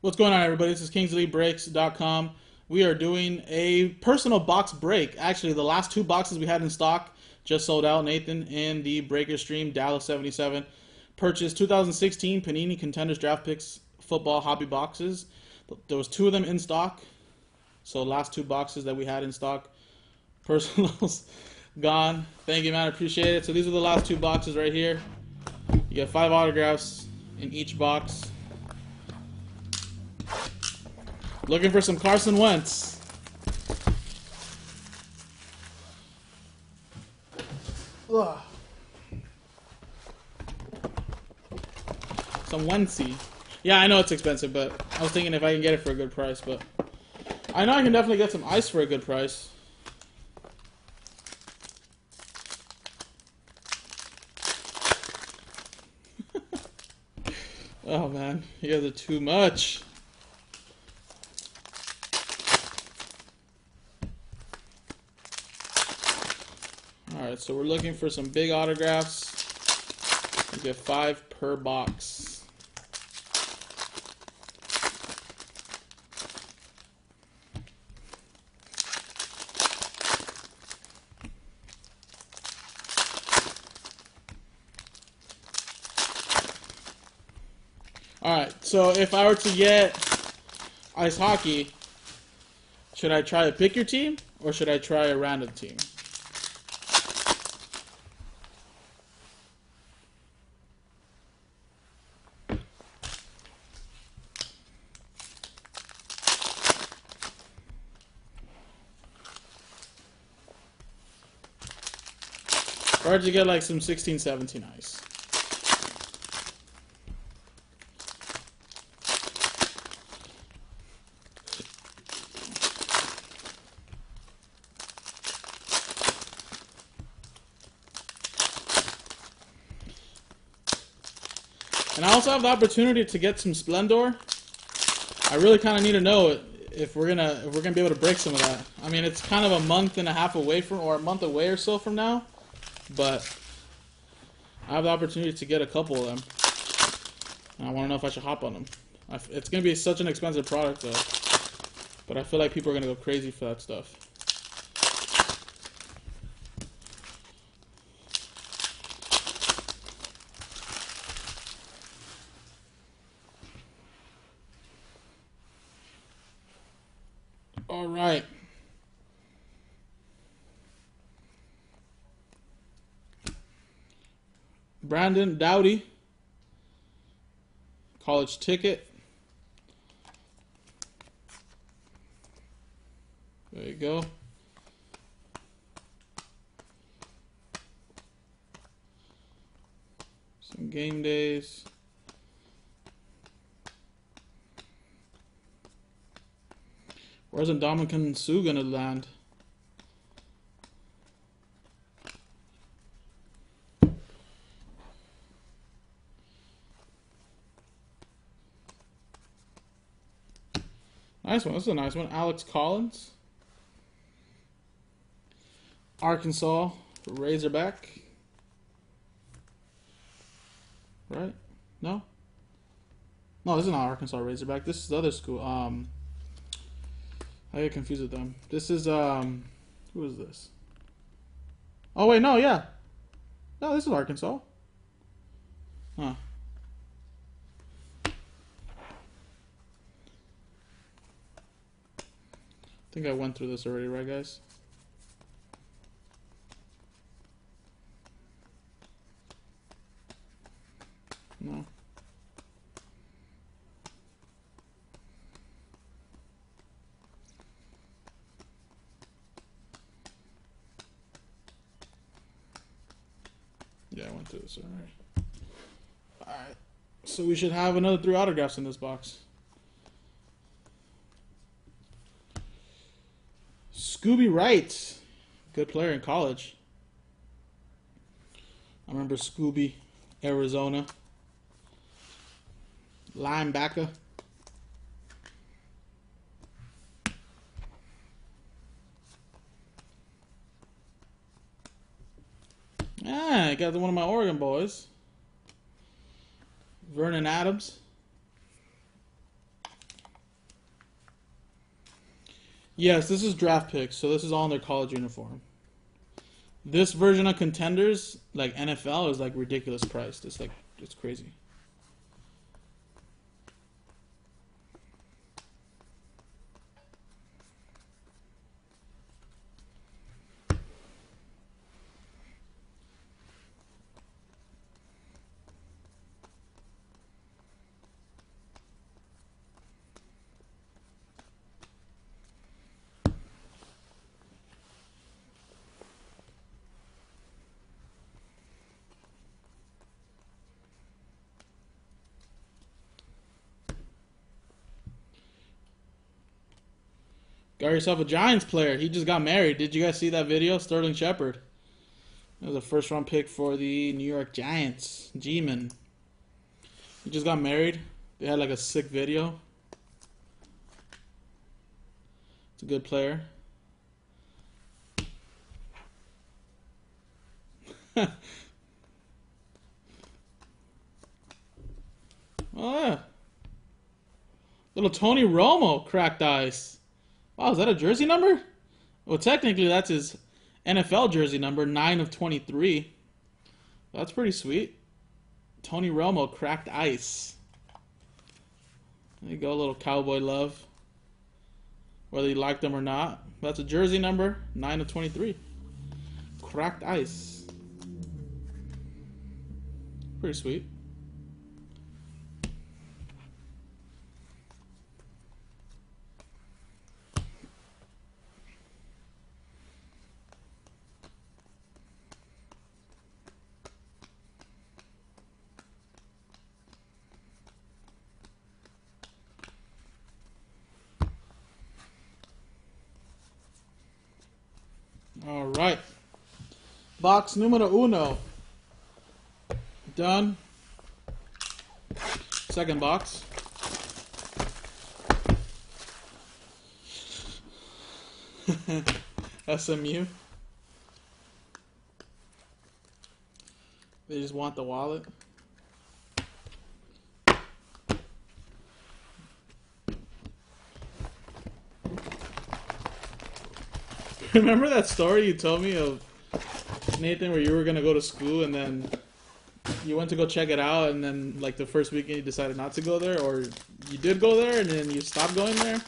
What's going on, everybody? This is KingsleyBreaks.com. We are doing a personal box break. Actually, the last two boxes we had in stock just sold out. Nathan in the Breaker Stream, Dallas 77. Purchased 2016 Panini Contenders Draft Picks Football Hobby Boxes. There was two of them in stock. So last two boxes that we had in stock. Personals gone. Thank you, man. I appreciate it. So these are the last two boxes right here. You get 5 autographs in each box. Looking for some Carson Wentz. Ugh. Some Wentsy. Yeah, I know it's expensive, but I was thinking if I can get it for a good price. But I know I can definitely get some ice for a good price. Oh man, you guys are too much. Alright, so we're looking for some big autographs. We get 5 per box. Alright, so if I were to get ice hockey, should I try to pick your team or should I try a random team? Or to get like some 16, 17 ice. And I also have the opportunity to get some Splendor. I really kind of need to know if we're gonna be able to break some of that. I mean, it's kind of a month and a half away from, or a month away or so from now. But I have the opportunity to get a couple of them. And I want to know if I should hop on them. It's going to be such an expensive product, though. But I feel like people are going to go crazy for that stuff. All right. Brandon Dowdy, college ticket. There you go. Some game days. Where's Ndamukong Suh gonna land? Nice one. This is a nice one. Alex Collins. Arkansas Razorback. Right? No? No, this is not Arkansas Razorback. This is the other school. I get confused with them. This is, who is this? Oh, wait, no, yeah. No, this is Arkansas. Huh. I think I went through this already, right, guys? No. Yeah, I went through this already. Alright. So we should have another 3 autographs in this box. Scooby Wright, good player in college. I remember Scooby, Arizona. Linebacker. Ah, I got one of my Oregon boys. Vernon Adams. Yes, this is draft picks, so this is all in their college uniform. This version of Contenders, like NFL, is like ridiculous priced. It's like it's crazy. Got yourself a Giants player. He just got married. Did you guys see that video? Sterling Shepard. That was a first round pick for the New York Giants. G-Man. He just got married. They had like a sick video. It's a good player. Oh yeah. Little Tony Romo cracked ice. Wow, is that a jersey number? Well, technically that's his NFL jersey number, 9 of 23. That's pretty sweet. Tony Romo cracked ice. There you go, a little cowboy love. Whether you like them or not. That's a jersey number, 9 of 23. Cracked ice. Pretty sweet. All right. Box numero uno. Done. Second box. SMU. They just want the wallet. Remember that story you told me of Nathan where you were going to go to school and then you went to go check it out and then like the first weekend you decided not to go there, or you did go there and then you stopped going there?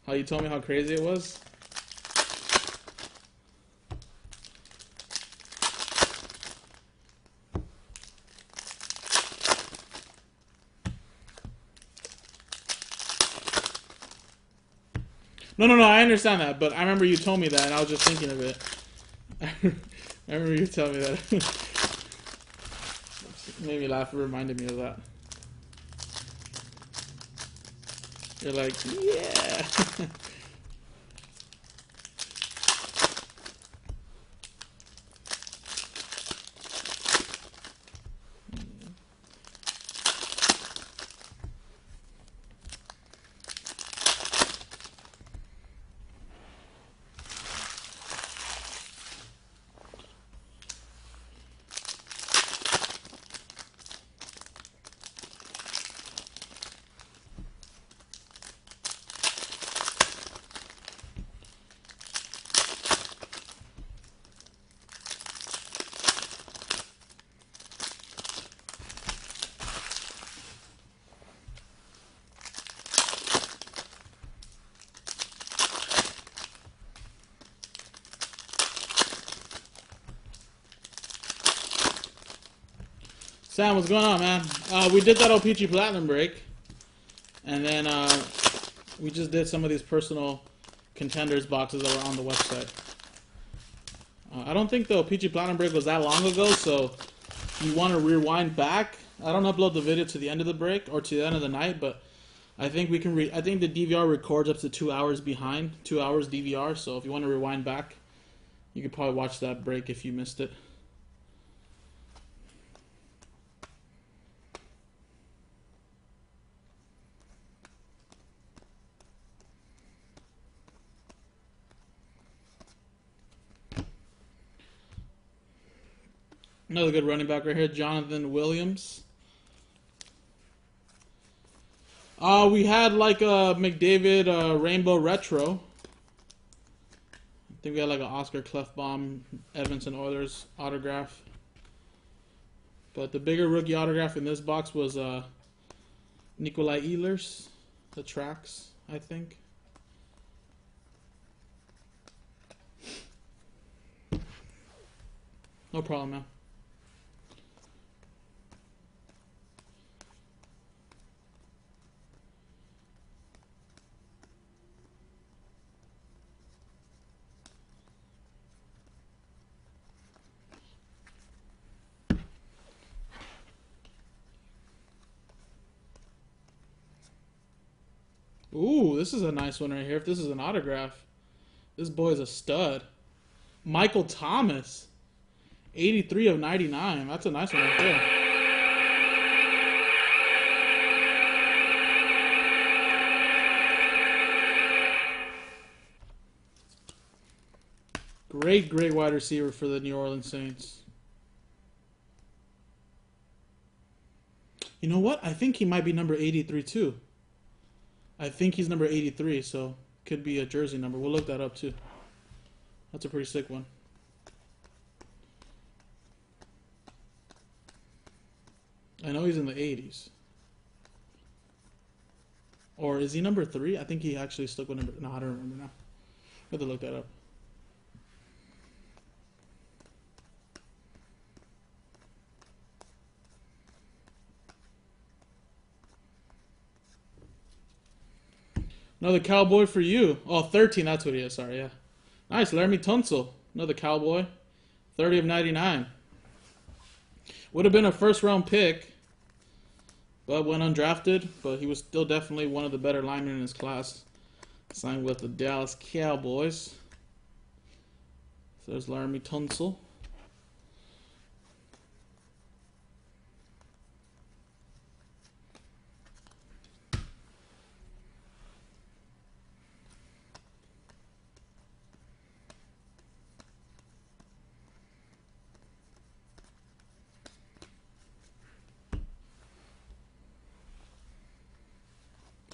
How you told me how crazy it was? No, I understand that, but I remember you told me that, and I was just thinking of it. I remember you telling me that. It made me laugh. It reminded me of that. You're like, yeah. Sam, what's going on, man? We did that OPG Platinum break, and then we just did some of these personal Contenders boxes that were on the website. I don't think the OPG Platinum break was that long ago, so if you want to rewind back, I don't upload the video to the end of the break or to the end of the night, but I think we can. I think the DVR records up to 2 hours behind, 2 hours DVR. So if you want to rewind back, you could probably watch that break if you missed it. Another good running back right here, Jonathan Williams. We had like a McDavid Rainbow Retro. think we had like an Oscar Clefbaum, Edmonton Oilers autograph. But the bigger rookie autograph in this box was Nikolai Ehlers, the tracks, I think. No problem, man. Ooh, this is a nice one right here. If this is an autograph, this boy is a stud. Michael Thomas, 83 of 99. That's a nice one right there. Great wide receiver for the New Orleans Saints. You know what? I think he might be number 83 too. I think he's number 83, so could be a jersey number. We'll look that up too. That's a pretty sick one. I know he's in the 80s. Or is he number 3? I think he actually stuck with number... No, I don't remember now. I have to look that up. Another Cowboy for you. Oh, 13, that's what he is. Sorry, yeah. Nice, Laramie Tunsil. Another Cowboy. 30 of 99. Would have been a first-round pick, but went undrafted. But he was still definitely one of the better linemen in his class. Signed with the Dallas Cowboys. So there's Laramie Tunsil.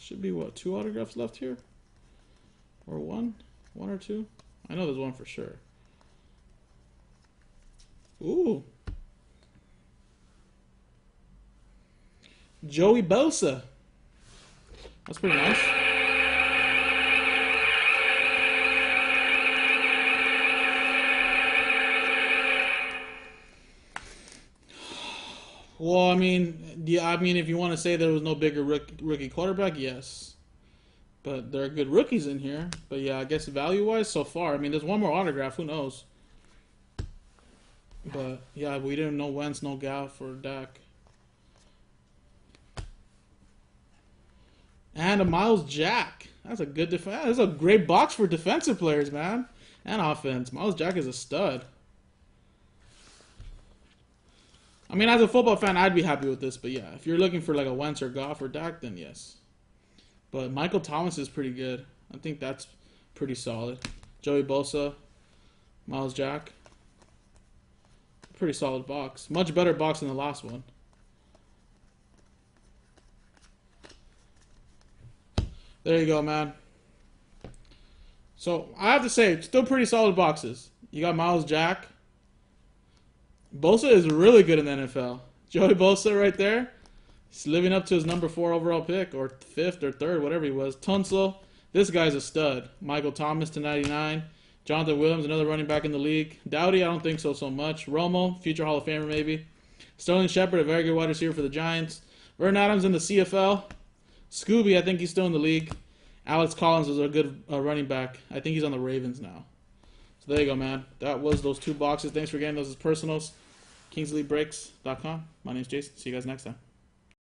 Should be, what, 2 autographs left here? Or 1? 1 or 2? I know there's 1 for sure. Ooh. Joey Bosa. That's pretty nice. Well, I mean, yeah, if you want to say there was no bigger rookie quarterback, yes. But there are good rookies in here. But yeah, I guess value-wise so far, I mean, there's 1 more autograph. Who knows? But yeah, we didn't know Wentz, no Goff, or Dak. And a Miles Jack. That's a good defense. That's a great box for defensive players, man. And offense. Miles Jack is a stud. I mean, as a football fan, I'd be happy with this. But yeah, if you're looking for like a Wentz or Goff or Dak, then yes. But Michael Thomas is pretty good. I think that's pretty solid. Joey Bosa, Miles Jack. Pretty solid box. Much better box than the last one. There you go, man. So, I have to say, still pretty solid boxes. You got Miles Jack. Bosa is really good in the NFL. Joey Bosa right there. He's living up to his number 4 overall pick, or 5th or 3rd, whatever he was. Tunsil. This guy's a stud. Michael Thomas to 99. Jonathan Williams, another running back in the league. Dowdy, I don't think so much. Romo, future Hall of Famer maybe. Sterling Shepard, a very good wide receiver for the Giants. Vernon Adams in the CFL. Scooby, I think he's still in the league. Alex Collins was a good running back. I think he's on the Ravens now. So there you go, man. That was those 2 boxes. Thanks for getting those as personals. KingsleyBreaks.com. My name's Jason. See you guys next time.